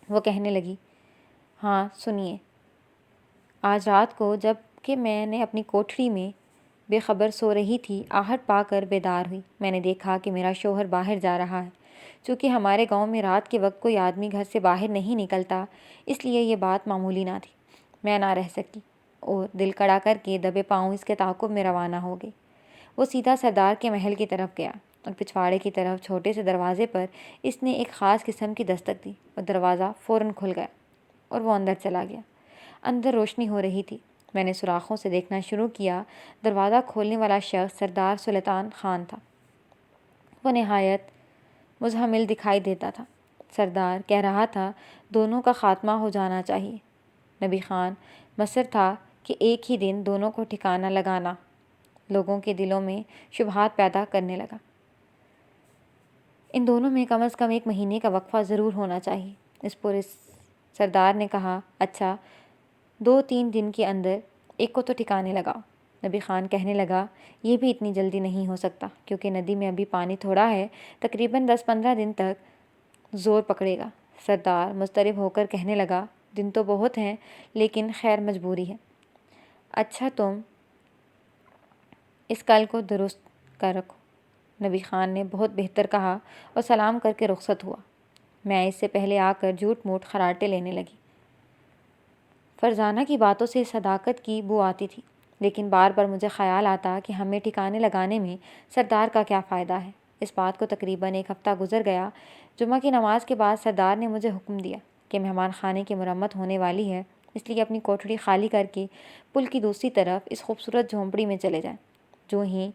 وہ کہنے لگی، ہاں سنیے۔ آج رات کو جب کہ میں نے اپنی کوٹھری میں بے خبر سو رہی تھی، آہٹ پا کر بیدار ہوئی۔ میں نے دیکھا کہ میرا شوہر باہر جا رہا ہے۔ چونکہ ہمارے گاؤں میں رات کے وقت کوئی آدمی گھر سے باہر نہیں نکلتا، اس لیے یہ بات معمولی نہ تھی۔ میں نہ رہ سکی اور دل کڑا کر کے دبے پاؤں اس کے تعاقب میں روانہ ہو گئی۔ وہ سیدھا سردار کے محل کی طرف گیا اور پچھواڑے کی طرف چھوٹے سے دروازے پر اس نے ایک خاص قسم کی دستک دی اور دروازہ فوراً کھل گیا اور وہ اندر چلا گیا۔ اندر روشنی ہو رہی تھی۔ میں نے سوراخوں سے دیکھنا شروع کیا۔ دروازہ کھولنے والا شخص سردار سلطان خان تھا۔ وہ نہایت مزمل دکھائی دیتا تھا۔ سردار کہہ رہا تھا، دونوں کا خاتمہ ہو جانا چاہیے۔ نبی خان مصر تھا کہ ایک ہی دن دونوں کو ٹھکانہ لگانا لوگوں کے دلوں میں شبہات پیدا کرنے لگا۔ ان دونوں میں کم از کم 1 مہینے کا وقفہ ضرور ہونا چاہیے۔ اس پر سردار نے کہا، اچھا 2-3 دن کے اندر ایک کو تو ٹھکانے لگاؤ۔ نبی خان کہنے لگا، یہ بھی اتنی جلدی نہیں ہو سکتا، کیونکہ ندی میں ابھی پانی تھوڑا ہے، تقریباً 10-15 دن تک زور پکڑے گا۔ سردار مضطرب ہو کر کہنے لگا، دن تو بہت ہیں، لیکن خیر مجبوری ہے۔ اچھا تم اس کل کو درست کر رکھو۔ نبی خان نے بہت بہتر کہا اور سلام کر کے رخصت ہوا۔ میں اس سے پہلے آ کر جھوٹ موٹ خراٹے لینے لگی۔ فرزانہ کی باتوں سے صداقت کی بو آتی تھی، لیکن بار بار مجھے خیال آتا کہ ہمیں ٹھکانے لگانے میں سردار کا کیا فائدہ ہے۔ اس بات کو تقریباً 1 ہفتہ گزر گیا۔ جمعہ کی نماز کے بعد سردار نے مجھے حکم دیا کہ مہمان خانے کی مرمت ہونے والی ہے، اس لیے اپنی کوٹھری خالی کر کے پل کی دوسری طرف اس خوبصورت جھونپڑی میں چلے جائیں۔ جو ہی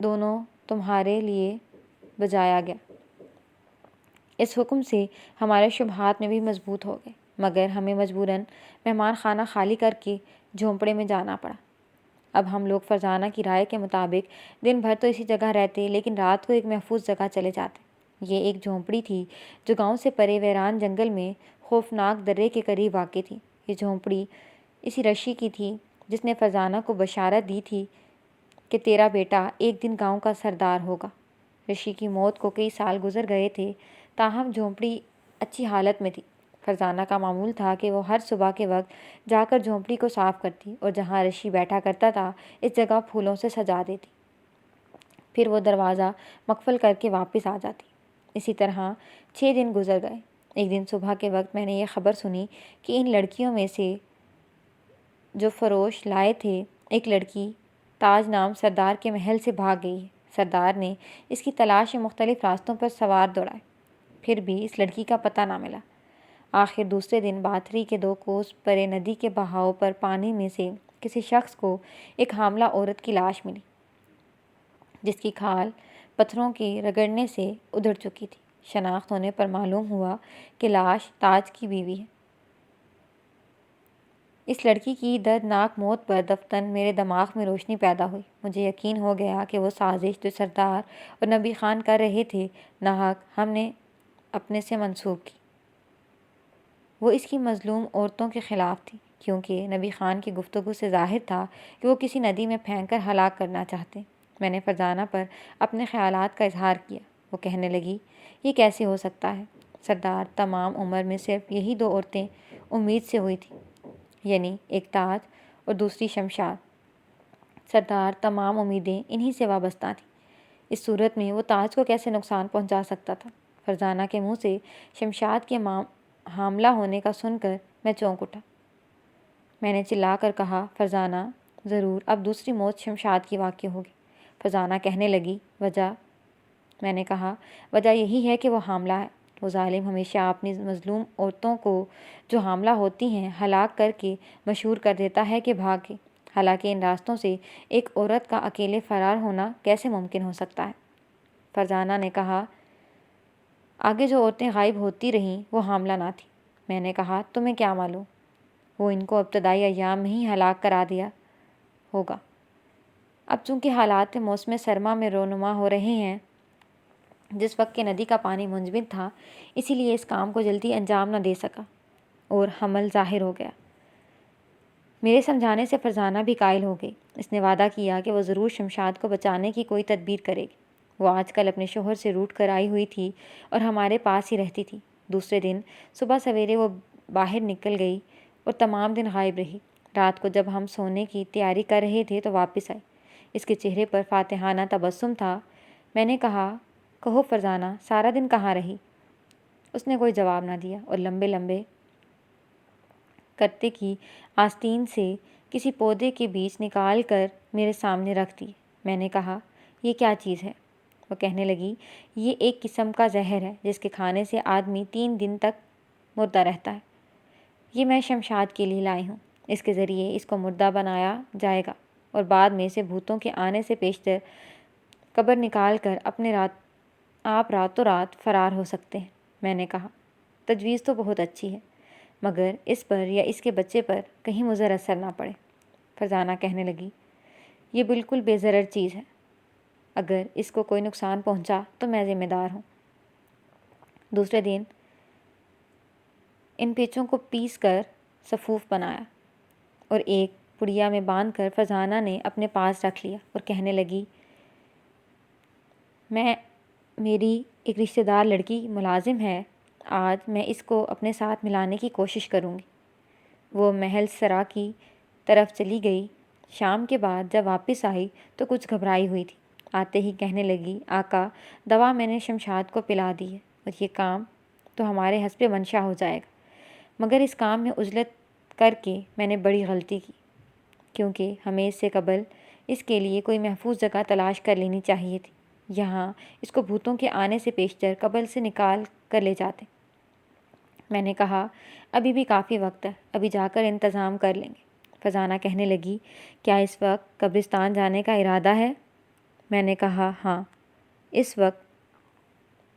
دونوں تمہارے لیے بجایا گیا۔ اس حکم سے ہمارے شبہات میں بھی مضبوط ہو گئے، مگر ہمیں مجبوراً مہمان خانہ خالی کر کے جھونپڑے میں جانا پڑا۔ اب ہم لوگ فرزانہ کی رائے کے مطابق دن بھر تو اسی جگہ رہتے، لیکن رات کو ایک محفوظ جگہ چلے جاتے۔ یہ ایک جھونپڑی تھی جو گاؤں سے پرے ویران جنگل میں خوفناک درے کے قریب واقع تھی۔ یہ جھونپڑی اسی رشی کی تھی جس نے فرزانہ کو بشارت دی تھی کہ تیرا بیٹا ایک دن گاؤں کا سردار ہوگا۔ رشی کی موت کو کئی سال گزر گئے تھے، تاہم جھونپڑی اچھی حالت میں تھی۔ فرزانہ کا معمول تھا کہ وہ ہر صبح کے وقت جا کر جھونپڑی کو صاف کرتی اور جہاں رشی بیٹھا کرتا تھا اس جگہ پھولوں سے سجا دیتی۔ پھر وہ دروازہ مقفل کر کے واپس آ جاتی۔ اسی طرح 6 دن گزر گئے۔ ایک دن صبح کے وقت میں نے یہ خبر سنی کہ ان لڑکیوں میں سے جو فروش لائے تھے، ایک لڑکی تاج نام سردار کے محل سے بھاگ گئی ہے۔ سردار نے اس کی تلاش میں مختلف راستوں پر سوار دوڑائے، پھر بھی اس لڑکی کا پتہ نہ ملا۔ آخر دوسرے دن باتھری کے 2 کوس پرے ندی کے بہاؤ پر پانی میں سے کسی شخص کو ایک حاملہ عورت کی لاش ملی، جس کی کھال پتھروں کے رگڑنے سے ادھڑ چکی تھی۔ شناخت ہونے پر معلوم ہوا کہ لاش تاج کی بیوی ہے۔ اس لڑکی کی دردناک موت پر دفتن میرے دماغ میں روشنی پیدا ہوئی۔ مجھے یقین ہو گیا کہ وہ سازش جو سردار اور نبی خان کر رہے تھے ناحق ہم نے اپنے سے منسوب کی۔ وہ اس کی مظلوم عورتوں کے خلاف تھی، کیونکہ نبی خان کی گفتگو سے ظاہر تھا کہ وہ کسی ندی میں پھینک کر ہلاک کرنا چاہتے۔ میں نے فرزانہ پر اپنے خیالات کا اظہار کیا۔ وہ کہنے لگی، یہ کیسے ہو سکتا ہے؟ سردار تمام عمر میں صرف یہی دو عورتیں امید سے ہوئی تھیں، یعنی ایک تاج اور دوسری شمشاد۔ سردار تمام امیدیں انہی سے وابستہ تھیں۔ اس صورت میں وہ تاج کو کیسے نقصان پہنچا سکتا تھا؟ فرزانہ کے منہ سے شمشاد کے حاملہ ہونے کا سن کر میں چونک اٹھا۔ میں نے چلا کر کہا، فرزانہ، ضرور اب دوسری موت شمشاد کی واقع ہوگی۔ فرزانہ کہنے لگی، وجہ؟ میں نے کہا، وجہ یہی ہے کہ وہ حاملہ ہے۔ وہ ظالم ہمیشہ اپنی مظلوم عورتوں کو جو حاملہ ہوتی ہیں ہلاک کر کے مشہور کر دیتا ہے کہ بھاگے، حالانکہ ان راستوں سے ایک عورت کا اکیلے فرار ہونا کیسے ممکن ہو سکتا ہے؟ فرزانہ نے کہا، آگے جو عورتیں غائب ہوتی رہیں وہ حاملہ نہ تھیں۔ میں نے کہا، تمہیں کیا معلوم؟ وہ ان کو ابتدائی ایام میں ہی ہلاک کرا دیا ہوگا۔ اب چونکہ حالات موسم سرما میں رونما ہو رہے ہیں، جس وقت کہ ندی کا پانی منجمد تھا، اسی لیے اس کام کو جلدی انجام نہ دے سکا اور حمل ظاہر ہو گیا۔ میرے سمجھانے سے فرزانہ بھی قائل ہو گئی۔ اس نے وعدہ کیا کہ وہ ضرور شمشاد کو بچانے کی کوئی تدبیر کرے گی۔ وہ آج کل اپنے شوہر سے روٹھ کر آئی ہوئی تھی اور ہمارے پاس ہی رہتی تھی۔ دوسرے دن صبح سویرے وہ باہر نکل گئی اور تمام دن غائب رہی۔ رات کو جب ہم سونے کی تیاری کر رہے تھے تو واپس آئی۔ اس کے چہرے پر فاتحانہ تبسم تھا۔ میں نے کہا، کہو فرزانہ، سارا دن کہاں رہی؟ اس نے کوئی جواب نہ دیا اور لمبے لمبے کرتے کی آستین سے کسی پودے کے بیج نکال کر میرے سامنے رکھ دی۔ میں نے کہا، یہ کیا چیز ہے؟ وہ کہنے لگی، یہ ایک قسم کا زہر ہے جس کے کھانے سے آدمی 3 دن تک مردہ رہتا ہے۔ یہ میں شمشاد کے لیے لائی ہوں۔ اس کے ذریعے اس کو مردہ بنایا جائے گا اور بعد میں اسے بھوتوں کے آنے سے پیشتر قبر نکال کر آپ راتوں رات فرار ہو سکتے ہیں۔ میں نے کہا، تجویز تو بہت اچھی ہے، مگر اس پر یا اس کے بچے پر کہیں مضر اثر نہ پڑے۔ فرزانہ کہنے لگی، یہ بالکل بے ضرر چیز ہے۔ اگر اس کو کوئی نقصان پہنچا تو میں ذمہ دار ہوں۔ دوسرے دن ان پیچوں کو پیس کر سفوف بنایا اور ایک پڑیا میں باندھ کر فرزانہ نے اپنے پاس رکھ لیا اور کہنے لگی، میری ایک رشتہ دار لڑکی ملازم ہے، آج میں اس کو اپنے ساتھ ملانے کی کوشش کروں گی۔ وہ محل سرا کی طرف چلی گئی۔ شام کے بعد جب واپس آئی تو کچھ گھبرائی ہوئی تھی۔ آتے ہی کہنے لگی، آقا، دوا میں نے شمشاد کو پلا دی ہے اور یہ کام تو ہمارے حسب منشا ہو جائے گا، مگر اس کام میں عجلت کر کے میں نے بڑی غلطی کی، کیونکہ ہمیں اس سے قبل اس کے لیے کوئی محفوظ جگہ تلاش کر لینی چاہیے تھی۔ یہاں اس کو بھوتوں کے آنے سے پیشتر قبر سے نکال کر لے جاتے۔ میں نے کہا، ابھی بھی کافی وقت ہے، ابھی جا کر انتظام کر لیں گے۔ فرزانہ کہنے لگی، کیا اس وقت قبرستان جانے کا ارادہ ہے؟ میں نے کہا، ہاں، اس وقت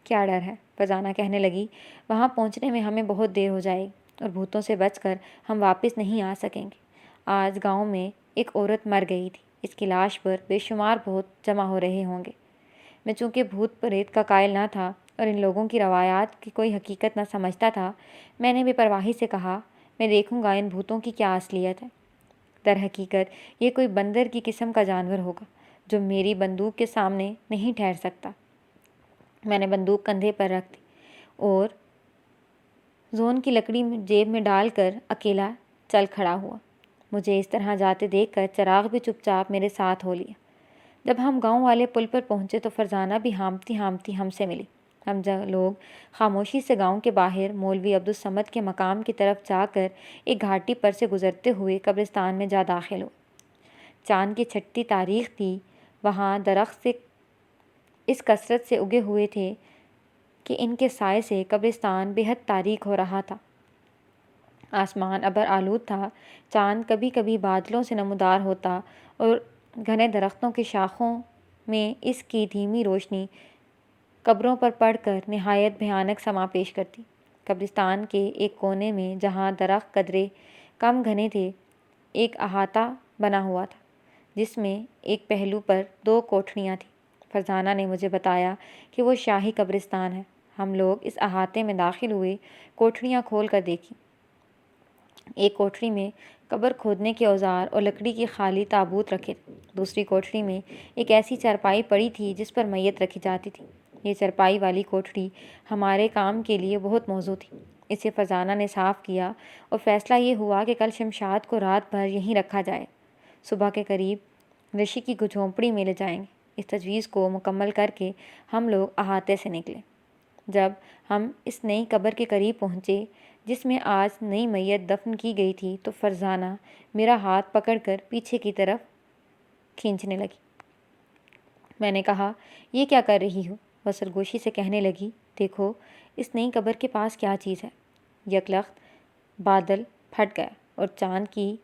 کیا ڈر ہے؟ فرزانہ کہنے لگی، وہاں پہنچنے میں ہمیں بہت دیر ہو جائے گی اور بھوتوں سے بچ کر ہم واپس نہیں آ سکیں گے۔ آج گاؤں میں ایک عورت مر گئی تھی، اس کی لاش پر بے شمار بھوت جمع ہو رہے ہوں گے۔ میں چونکہ بھوت پریت کا قائل نہ تھا اور ان لوگوں کی روایات کی کوئی حقیقت نہ سمجھتا تھا، میں نے بے پرواہی سے کہا، میں دیکھوں گا ان بھوتوں کی کیا اصلیت ہے۔ در حقیقت یہ کوئی بندر کی قسم کا جانور ہوگا جو میری بندوق کے سامنے نہیں ٹھہر سکتا۔ میں نے بندوق کندھے پر رکھ دی اور زون کی لکڑی جیب میں ڈال کر اکیلا چل کھڑا ہوا۔ مجھے اس طرح جاتے دیکھ کر چراغ بھی چپ چاپ میرے ساتھ ہو لیا۔ جب ہم گاؤں والے پل پر پہنچے تو فرزانہ بھی ہامتی ہامتی ہم سے ملی۔ ہم لوگ خاموشی سے گاؤں کے باہر مولوی عبدالصمد کے مقام کی طرف جا کر ایک گھاٹی پر سے گزرتے ہوئے قبرستان میں جا داخل ہوئے۔ چاند کی چھٹی تاریخ تھی۔ وہاں درخت سے اس کثرت سے اگے ہوئے تھے کہ ان کے سائے سے قبرستان بے حد تاریک ہو رہا تھا۔ آسمان ابر آلود تھا۔ چاند کبھی کبھی بادلوں سے نمودار ہوتا اور گھنے درختوں کی شاخوں میں اس کی دھیمی روشنی قبروں پر پڑ کر نہایت بھیانک سما پیش کرتی۔ قبرستان کے ایک کونے میں جہاں درخت قدرے کم گھنے تھے۔ ایک احاطہ بنا ہوا تھا جس میں ایک پہلو پر 2 کوٹھریاں تھیں۔ فرزانہ نے مجھے بتایا کہ وہ شاہی قبرستان ہے۔ ہم لوگ اس احاطے میں داخل ہوئے، کوٹھریاں کھول کر دیکھیں۔ ایک کوٹھری میں قبر کھودنے کے اوزار اور لکڑی کی خالی تابوت رکھے تھے۔ دوسری کوٹھری میں ایک ایسی چارپائی پڑی تھی جس پر میت رکھی جاتی تھی۔ یہ چارپائی والی کوٹھری ہمارے کام کے لیے بہت موزوں تھی۔ اسے فرزانہ نے صاف کیا اور فیصلہ یہ ہوا کہ کل شمشاد کو رات بھر یہیں رکھا جائے۔ صبح کے قریب رشی کی جھونپڑی میں لے جائیں گے۔ اس تجویز کو مکمل کر کے ہم لوگ احاطے سے نکلے۔ جب ہم اس نئی قبر کے قریب پہنچے جس میں آج نئی میت دفن کی گئی تھی تو فرزانہ میرا ہاتھ پکڑ کر پیچھے کی طرف کھینچنے لگی۔ میں نے کہا، یہ کیا کر رہی ہو؟ وہ سرگوشی سے کہنے لگی، دیکھو اس نئی قبر کے پاس کیا چیز ہے۔ یکلخت بادل پھٹ گیا اور چاند کی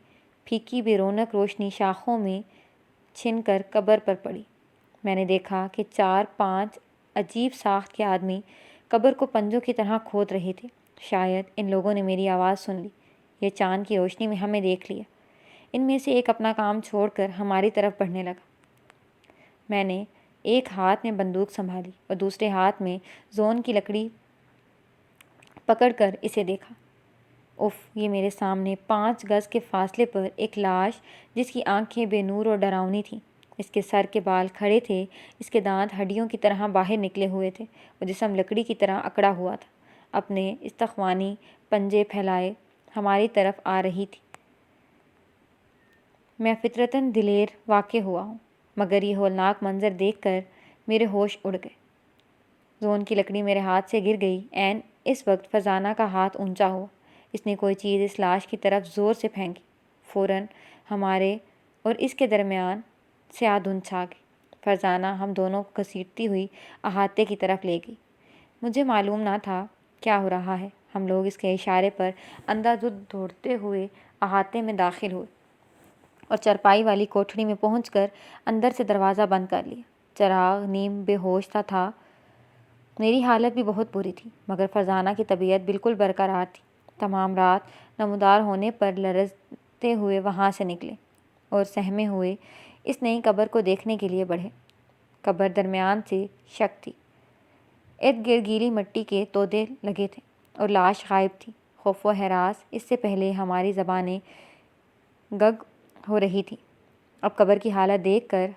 پھیکی بے رونق روشنی شاخوں میں چھن کر قبر پر پڑی۔ میں نے دیکھا کہ 4-5 عجیب ساخت کے آدمی قبر کو پنجوں کی طرح کھود رہے تھے۔ شاید ان لوگوں نے میری آواز سن لی یا چاند کی روشنی میں ہمیں دیکھ لیا۔ ان میں سے ایک اپنا کام چھوڑ کر ہماری طرف بڑھنے لگا۔ میں نے ایک ہاتھ میں بندوق سنبھالی اور دوسرے ہاتھ میں زون کی لکڑی پکڑ کر اسے دیکھا۔ اف، یہ میرے سامنے 5 گز کے فاصلے پر ایک لاش جس کی آنکھیں بے نور اور ڈراؤنی تھیں۔ اس کے سر کے بال کھڑے تھے، اس کے دانت ہڈیوں کی طرح باہر نکلے ہوئے تھے اور جسم لکڑی کی طرح اکڑا ہوا تھا۔ اپنے استخوانی پنجے پھیلائے ہماری طرف آ رہی تھی۔ میں فطرتاً دلیر واقع ہوا ہوں، مگر یہ ہولناک منظر دیکھ کر میرے ہوش اڑ گئے۔ زون کی لکڑی میرے ہاتھ سے گر گئی۔ عین اس وقت فرزانہ کا ہاتھ اونچا ہوا۔ اس نے کوئی چیز اس لاش کی طرف زور سے پھینکی۔ فوراً ہمارے اور اس کے درمیان سیاہ دھند چھا گئی۔ فرزانہ ہم دونوں کو گھسیٹتی ہوئی احاطے کی طرف لے گئی۔ مجھے معلوم نہ تھا کیا ہو رہا ہے۔ ہم لوگ اس کے اشارے پر اندھا دھند دوڑتے ہوئے احاطے میں داخل ہوئے اور چارپائی والی کوٹھری میں پہنچ کر اندر سے دروازہ بند کر لیا۔ چراغ نیم بے ہوش تھا۔ میری حالت بھی بہت بری تھی، مگر فرزانہ کی طبیعت بالکل برقرار تھی۔ تمام رات نمودار ہونے پر لرزتے ہوئے وہاں سے نکلے اور سہمے ہوئے اس نئی قبر کو دیکھنے کے لیے بڑھے۔ قبر درمیان سے شق تھی۔ ارد گرد گیلی مٹی کے تودے لگے تھے اور لاش غائب تھی۔ خوف و ہراس اس سے پہلے ہماری زبانیں گگ ہو رہی تھی۔ اب قبر کی حالت دیکھ کر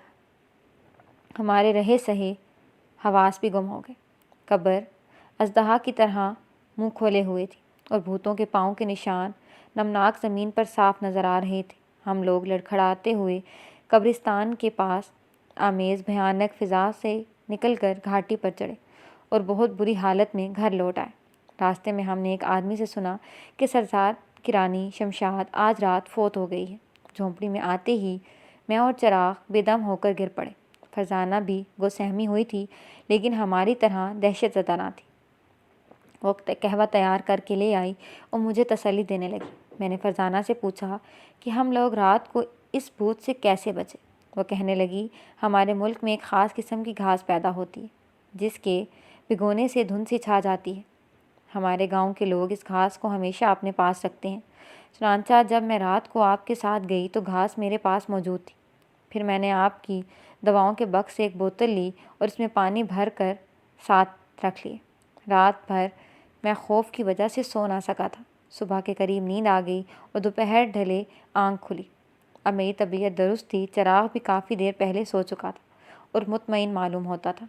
ہمارے رہے سہے حواس بھی گم ہو گئے۔ قبر اژدہا کی طرح منہ کھولے ہوئے تھی اور بھوتوں کے پاؤں کے نشان نمناک زمین پر صاف نظر آ رہے تھے۔ ہم لوگ لڑکھڑاتے ہوئے قبرستان کے پاس آمیز بھیانک فضا سے نکل کر گھاٹی پر چڑھے اور بہت بری حالت میں گھر لوٹ آئے۔ راستے میں ہم نے ایک آدمی سے سنا کہ سردار کی رانی شمشاد آج رات فوت ہو گئی ہے۔ جھونپڑی میں آتے ہی میں اور چراغ بے دم ہو کر گر پڑے۔ فرزانہ بھی گو سہمی ہوئی تھی، لیکن ہماری طرح دہشت زدہ نہ تھی۔ وہ قہوہ تیار کر کے لے آئی اور مجھے تسلی دینے لگی۔ میں نے فرزانہ سے پوچھا کہ ہم لوگ رات کو اس بھوت سے کیسے بچے۔ وہ کہنے لگی، ہمارے ملک میں ایک خاص قسم کی گھاس پیدا ہوتی ہے جس کے بھگونے سے دھند سی چھا جاتی ہے۔ ہمارے گاؤں کے لوگ اس گھاس کو ہمیشہ اپنے پاس رکھتے ہیں۔ چنانچہ جب میں رات کو آپ کے ساتھ گئی تو گھاس میرے پاس موجود تھی۔ پھر میں نے آپ کی دواؤں کے بکس سے ایک بوتل لی اور اس میں پانی بھر کر ساتھ رکھ لیے۔ رات بھر میں خوف کی وجہ سے سو نہ سکا تھا۔ صبح کے قریب نیند آ گئی اور دوپہر ڈھلے آنکھ کھلی۔ اب میری طبیعت درست تھی۔ چراغ بھی کافی دیر پہلے سو چکا تھا اور مطمئن معلوم ہوتا تھا۔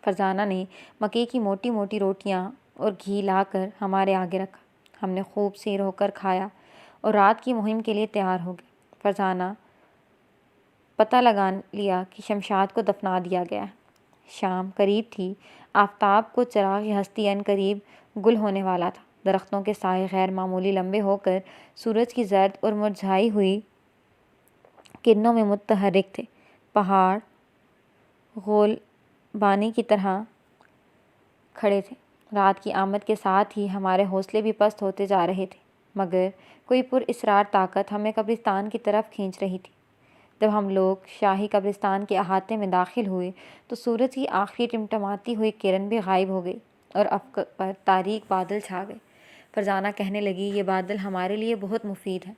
فرزانہ نے مکئی کی موٹی موٹی روٹیاں اور گھی لا کر ہمارے آگے رکھا۔ ہم نے خوب سیر ہو کر کھایا اور رات کی مہم کے لیے تیار ہو گئے۔ فرزانہ پتہ لگا لیا کہ شمشاد کو دفنا دیا گیا ہے۔ شام قریب تھی۔ آفتاب کو چراغ ہستی عن قریب گل ہونے والا تھا۔ درختوں کے سائے غیر معمولی لمبے ہو کر سورج کی زرد اور مرجھائی ہوئی کرنوں میں متحرک تھے۔ پہاڑ غول بانی کی طرح کھڑے تھے۔ رات کی آمد کے ساتھ ہی ہمارے حوصلے بھی پست ہوتے جا رہے تھے، مگر کوئی پراسرار طاقت ہمیں قبرستان کی طرف کھینچ رہی تھی۔ جب ہم لوگ شاہی قبرستان کے احاطے میں داخل ہوئے تو سورج کی آخری ٹمٹماتی ہوئی کرن بھی غائب ہو گئی اور افق پر تاریک بادل چھا گئے۔ فرزانہ کہنے لگی، یہ بادل ہمارے لیے بہت مفید ہے،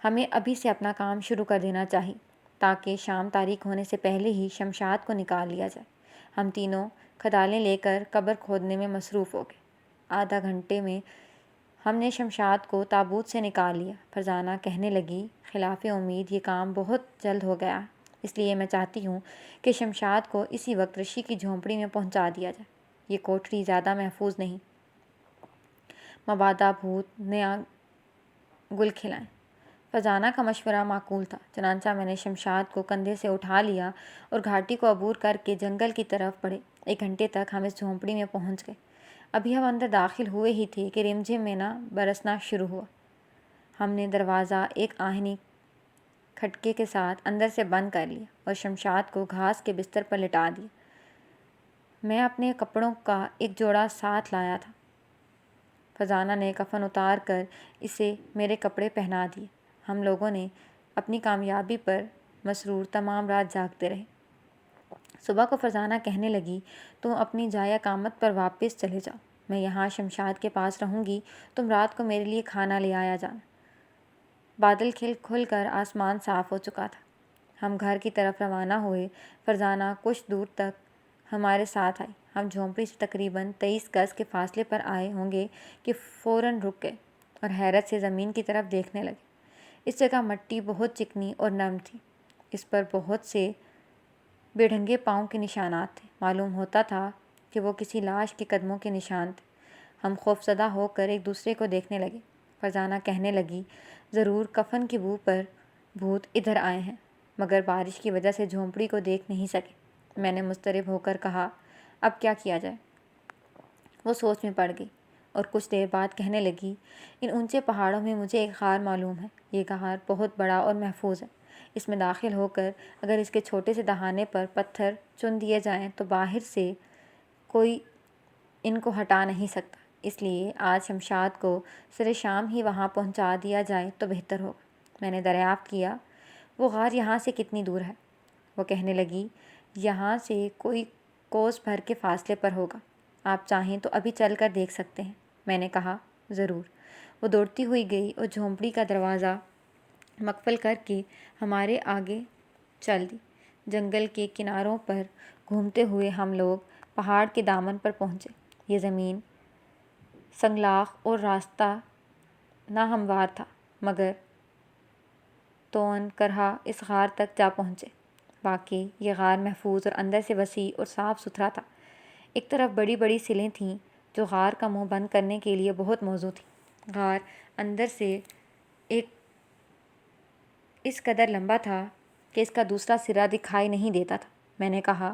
ہمیں ابھی سے اپنا کام شروع کر دینا چاہیے تاکہ شام تاریک ہونے سے پہلے ہی شمشاد کو نکال لیا جائے۔ ہم تینوں کھدالیں لے کر قبر کھودنے میں مصروف ہو گئے۔ آدھا گھنٹے میں ہم نے شمشاد کو تابوت سے نکال لیا۔ فرزانہ کہنے لگی، خلاف امید یہ کام بہت جلد ہو گیا، اس لیے میں چاہتی ہوں کہ شمشاد کو اسی وقت رشی کی جھونپڑی میں پہنچا دیا جائے۔ یہ کوٹری زیادہ محفوظ نہیں، مبادا بھوت نیا گل کھلائیں۔ فرزانہ کا مشورہ معقول تھا، چنانچہ میں نے شمشاد کو کندھے سے اٹھا لیا اور گھاٹی کو عبور کر کے جنگل کی طرف بڑھے۔ 1 گھنٹے تک ہم اس جھونپڑی میں پہنچ گئے۔ ابھی ہم اندر داخل ہوئے ہی تھے کہ رمجھم میں نہ برسنا شروع ہوا۔ ہم نے دروازہ ایک آہنی کھٹکے کے ساتھ اندر سے بند کر لیا اور شمشاد کو گھاس کے بستر پر لٹا دیا۔ میں اپنے کپڑوں کا ایک جوڑا ساتھ لایا تھا۔ فرزانہ نے کفن اتار کر اسے میرے کپڑے پہنا دیے۔ ہم لوگوں نے اپنی کامیابی پر مسرور تمام رات جاگتے رہے۔ صبح کو فرزانہ کہنے لگی، تم اپنی جائے اقامت پر واپس چلے جاؤ، میں یہاں شمشاد کے پاس رہوں گی، تم رات کو میرے لیے کھانا لے آیا جانا۔ بادل کھل کر آسمان صاف ہو چکا تھا۔ ہم گھر کی طرف روانہ ہوئے۔ فرزانہ کچھ دور تک ہمارے ساتھ آئی۔ ہم جھونپڑی سے تقریباً 23 گز کے فاصلے پر آئے ہوں گے کہ فوراً رک گئے اور حیرت سے زمین کی طرف دیکھنے لگے۔ اس جگہ مٹی بہت چکنی اور نرم تھی، اس پر بہت سے بے ڈھنگے پاؤں کے نشانات تھے۔ معلوم ہوتا تھا کہ وہ کسی لاش کے قدموں کے نشان تھے۔ ہم خوفزدہ ہو کر ایک دوسرے کو دیکھنے لگے۔ فرزانہ کہنے لگی، ضرور کفن کی بو پر بھوت ادھر آئے ہیں، مگر بارش کی وجہ سے جھونپڑی کو دیکھ نہیں سکے۔ میں نے مضطرب ہو کر کہا، اب کیا کیا جائے؟ وہ سوچ میں پڑ گئی اور کچھ دیر بعد کہنے لگی، ان اونچے پہاڑوں میں مجھے ایک غار معلوم ہے۔ یہ غار بہت بڑا اور محفوظ ہے۔ اس میں داخل ہو کر اگر اس کے چھوٹے سے دہانے پر پتھر چن دیے جائیں تو باہر سے کوئی ان کو ہٹا نہیں سکتا۔ اس لیے آج شمشاد کو سر شام ہی وہاں پہنچا دیا جائے تو بہتر ہوگا۔ میں نے دریافت کیا، وہ غار یہاں سے کتنی دور ہے؟ وہ کہنے لگی، یہاں سے کوئی کوس بھر کے فاصلے پر ہوگا، آپ چاہیں تو ابھی چل کر دیکھ سکتے ہیں۔ میں نے کہا، ضرور۔ وہ دوڑتی ہوئی گئی اور جھونپڑی کا دروازہ مقفل کر کے ہمارے آگے چل دی۔ جنگل کے کناروں پر گھومتے ہوئے ہم لوگ پہاڑ کے دامن پر پہنچے۔ یہ زمین سنگلاخ اور راستہ ناہموار تھا، مگر توان کرہا اس غار تک جا پہنچے۔ واقعی یہ غار محفوظ اور اندر سے وسیع اور صاف ستھرا تھا۔ ایک طرف بڑی بڑی سلیں تھیں جو غار کا منہ بند کرنے کے لیے بہت موزوں تھیں۔ غار اندر سے اس قدر لمبا تھا کہ اس کا دوسرا سرا دکھائی نہیں دیتا تھا۔ میں نے کہا،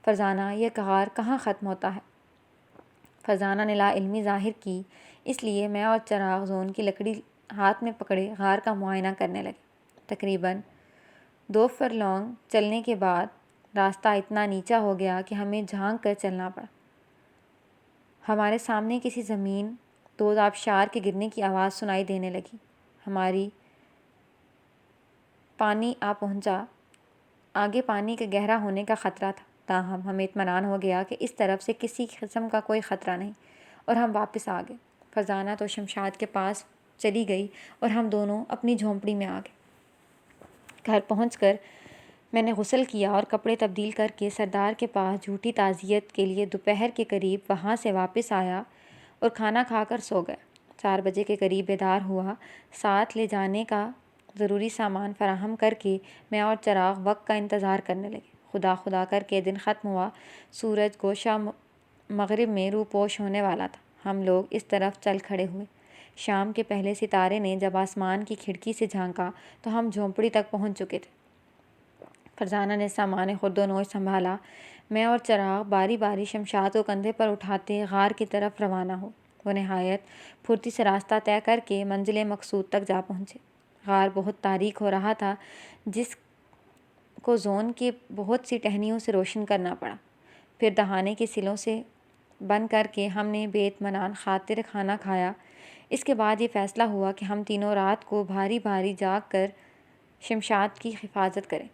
فرزانہ یہ غار کہاں ختم ہوتا ہے؟ فرزانہ نے لا علمی ظاہر کی، اس لیے میں اور چراغ زون کی لکڑی ہاتھ میں پکڑے غار کا معائنہ کرنے لگے۔ تقریباً 2 فرلانگ چلنے کے بعد راستہ اتنا نیچا ہو گیا کہ ہمیں جھانک کر چلنا پڑا۔ ہمارے سامنے کسی زمین دوز آبشار کے گرنے کی آواز سنائی دینے لگی۔ ہماری پانی آ پہنچا۔ آگے پانی کے گہرا ہونے کا خطرہ تھا، تاہم ہمیں اطمینان ہو گیا کہ اس طرف سے کسی قسم کا کوئی خطرہ نہیں اور ہم واپس آ گئے۔ فرزانہ تو شمشاد کے پاس چلی گئی اور ہم دونوں اپنی جھونپڑی میں آ گئے۔ گھر پہنچ کر میں نے غسل کیا اور کپڑے تبدیل کر کے سردار کے پاس جھوٹی تعزیت کے لیے دوپہر کے قریب وہاں سے واپس آیا اور کھانا کھا کر سو گیا۔ 4 بجے کے قریب بیدار ہوا۔ ساتھ لے جانے کا ضروری سامان فراہم کر کے میں اور چراغ وقت کا انتظار کرنے لگے۔ خدا خدا کر کے دن ختم ہوا۔ سورج گوشہ مغرب میں روپوش ہونے والا تھا۔ ہم لوگ اس طرف چل کھڑے ہوئے۔ شام کے پہلے ستارے نے جب آسمان کی کھڑکی سے جھانکا تو ہم جھونپڑی تک پہنچ چکے تھے۔ فرزانہ نے سامان خورد و نوش سنبھالا۔ میں اور چراغ باری باری شمشاد کو کندھے پر اٹھاتے غار کی طرف روانہ ہو۔ وہ نہایت پھرتی سے راستہ طے کر کے منزل مقصود تک جا پہنچے۔ غار بہت تاریک ہو رہا تھا، جس کو زون کی بہت سی ٹہنیوں سے روشن کرنا پڑا۔ پھر دہانے کی سلوں سے بند کر کے ہم نے بے اطمینان خاطر کھانا کھایا۔ اس کے بعد یہ فیصلہ ہوا کہ ہم تینوں رات کو بھاری بھاری جاگ کر شمشاد کی حفاظت کریں۔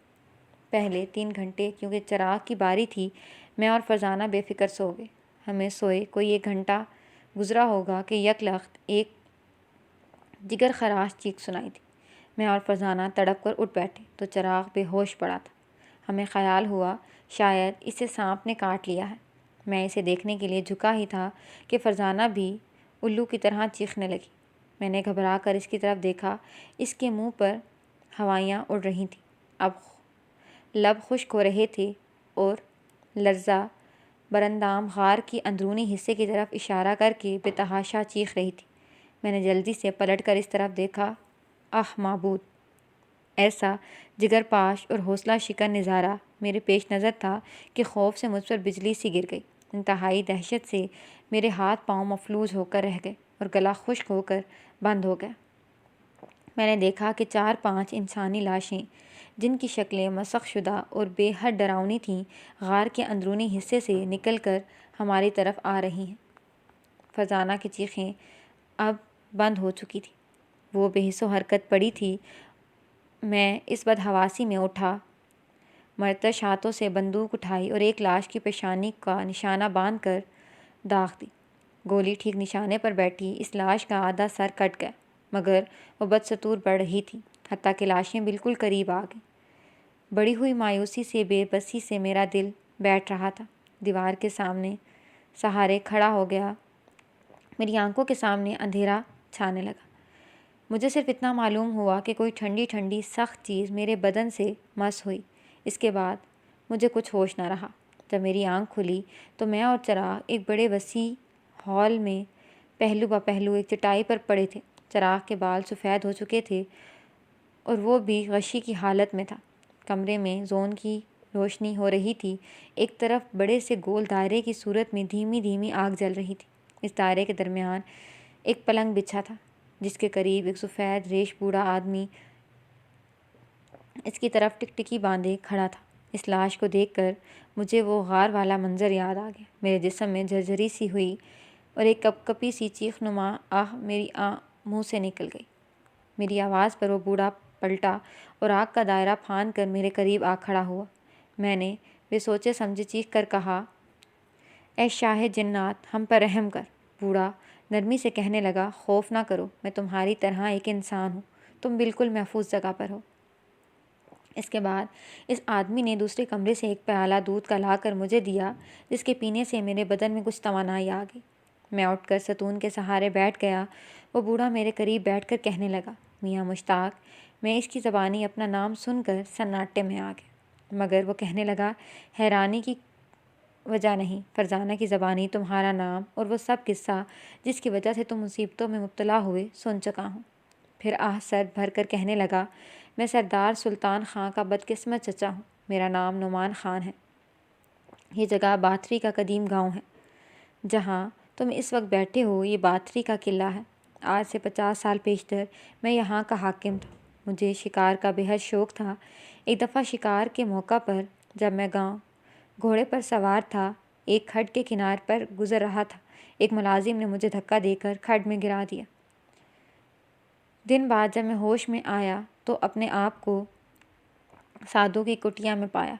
پہلے 3 گھنٹے کیونکہ چراغ کی باری تھی، میں اور فرزانہ بے فکر سو گئے۔ ہمیں سوئے کوئی 1 گھنٹہ گزرا ہوگا کہ یک لخت ایک جگر خراش چیخ سنائی تھی۔ میں اور فرزانہ تڑپ کر اٹھ بیٹھے تو چراغ بے ہوش پڑا تھا۔ ہمیں خیال ہوا شاید اسے سانپ نے کاٹ لیا ہے۔ میں اسے دیکھنے کے لیے جھکا ہی تھا کہ فرزانہ بھی الو کی طرح چیخنے لگی۔ میں نے گھبرا کر اس کی طرف دیکھا۔ اس کے منہ پر ہوائیاں اڑ رہی تھیں، اب لب خشک ہو رہے تھے اور لرزہ براندام غار کی اندرونی حصے کی طرف اشارہ کر کے بے تحاشا چیخ رہی تھی۔ میں نے جلدی سے پلٹ کر اس طرف دیکھا۔ آہ معبود! ایسا جگر پاش اور حوصلہ شکن نظارہ میرے پیش نظر تھا کہ خوف سے مجھ پر بجلی سی گر گئی۔ انتہائی دہشت سے میرے ہاتھ پاؤں مفلوج ہو کر رہ گئے اور گلا خشک ہو کر بند ہو گیا۔ میں نے دیکھا کہ 4-5 انسانی لاشیں جن کی شکلیں مسخ شدہ اور بے حد ڈراؤنی تھیں، غار کے اندرونی حصے سے نکل کر ہماری طرف آ رہی ہیں۔ فرزانہ کی چیخیں اب بند ہو چکی تھیں، وہ بے حس و حرکت پڑی تھی۔ میں اس بدحواسی میں اٹھا، مرتش ہاتھوں سے بندوق اٹھائی اور ایک لاش کی پیشانی کا نشانہ باندھ کر داغ دی۔ گولی ٹھیک نشانے پر بیٹھی اس لاش کا آدھا سر کٹ گیا، مگر وہ بدستور بڑھ رہی تھی، حتیٰ کہ لاشیں بالکل قریب آ گئیں۔ بڑی ہوئی مایوسی سے بے بسی سے میرا دل بیٹھ رہا تھا۔ دیوار کے سامنے سہارے کھڑا ہو گیا۔ میری آنکھوں کے سامنے اندھیرا چھانے لگا۔ مجھے صرف اتنا معلوم ہوا کہ کوئی ٹھنڈی ٹھنڈی سخت چیز میرے بدن سے مس ہوئی۔ اس کے بعد مجھے کچھ ہوش نہ رہا۔ جب میری آنکھ کھلی تو میں اور چراغ ایک بڑے وسیع ہال میں پہلو بہ پہلو ایک چٹائی پر پڑے تھے۔ چراغ کے بال سفید ہو چکے تھے اور وہ بھی غشی کی حالت میں تھا۔ کمرے میں زون کی روشنی ہو رہی تھی۔ ایک طرف بڑے سے گول دائرے کی صورت میں دھیمی دھیمی آگ جل رہی تھی۔ اس دائرے کے درمیان ایک پلنگ بچھا تھا، جس کے قریب ایک سفید ریش بوڑھا آدمی اس کی طرف ٹکٹکی باندھے کھڑا تھا۔ اس لاش کو دیکھ کر مجھے وہ غار والا منظر یاد آ گیا۔ میرے جسم میں جھرجھری سی ہوئی اور ایک کپ کپی سی چیخ نما آہ میری منہ سے نکل گئی۔ میری آواز پر وہ بوڑھا پلٹا اور آگ کا دائرہ پھاند کر میرے قریب آ کھڑا ہوا۔ میں نے بے سوچے سمجھے چیخ کر کہا، اے شاہ جنات، ہم پر رحم کر۔ بوڑھا نرمی سے کہنے لگا، خوف نہ کرو، میں تمہاری طرح ایک انسان ہوں، تم بالکل محفوظ جگہ پر ہو۔ اس کے بعد اس آدمی نے دوسرے کمرے سے ایک پیالہ دودھ کا لا کر مجھے دیا، جس کے پینے سے میرے بدن میں کچھ توانائی آ گئی۔ میں اٹھ کر ستون کے سہارے بیٹھ گیا۔ وہ بوڑھا میرے قریب بیٹھ کر کہنے لگا، میاں مشتاق۔ میں اس کی زبانی اپنا نام سن کر سناٹے میں آ گیا، مگر وہ کہنے لگا، حیرانی کی وجہ نہیں، فرزانہ کی زبانی تمہارا نام اور وہ سب قصہ جس کی وجہ سے تم مصیبتوں میں مبتلا ہوئے سن چکا ہوں۔ پھر سر بھر کر کہنے لگا، میں سردار سلطان خان کا بدقسمت چچا ہوں، میرا نام نعمان خان ہے۔ یہ جگہ باتری کا قدیم گاؤں ہے۔ جہاں تم اس وقت بیٹھے ہو یہ باتری کا قلعہ ہے۔ آج سے 50 سال پیشتر میں یہاں کا حاکم تھا۔ مجھے شکار کا بے حد شوق تھا۔ ایک دفعہ شکار کے موقع پر جب میں گھوڑے پر سوار تھا، ایک کھڈ کے کنارے پر گزر رہا تھا، ایک ملازم نے مجھے دھکا دے کر کھڈ میں گرا دیا۔ دن بعد جب میں ہوش میں آیا تو اپنے آپ کو سادھو کی کٹیا میں پایا۔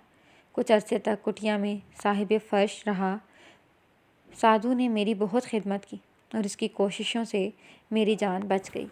کچھ عرصے تک کٹیا میں صاحب فرش رہا۔ سادھو نے میری بہت خدمت کی اور اس کی کوششوں سے میری جان بچ گئی۔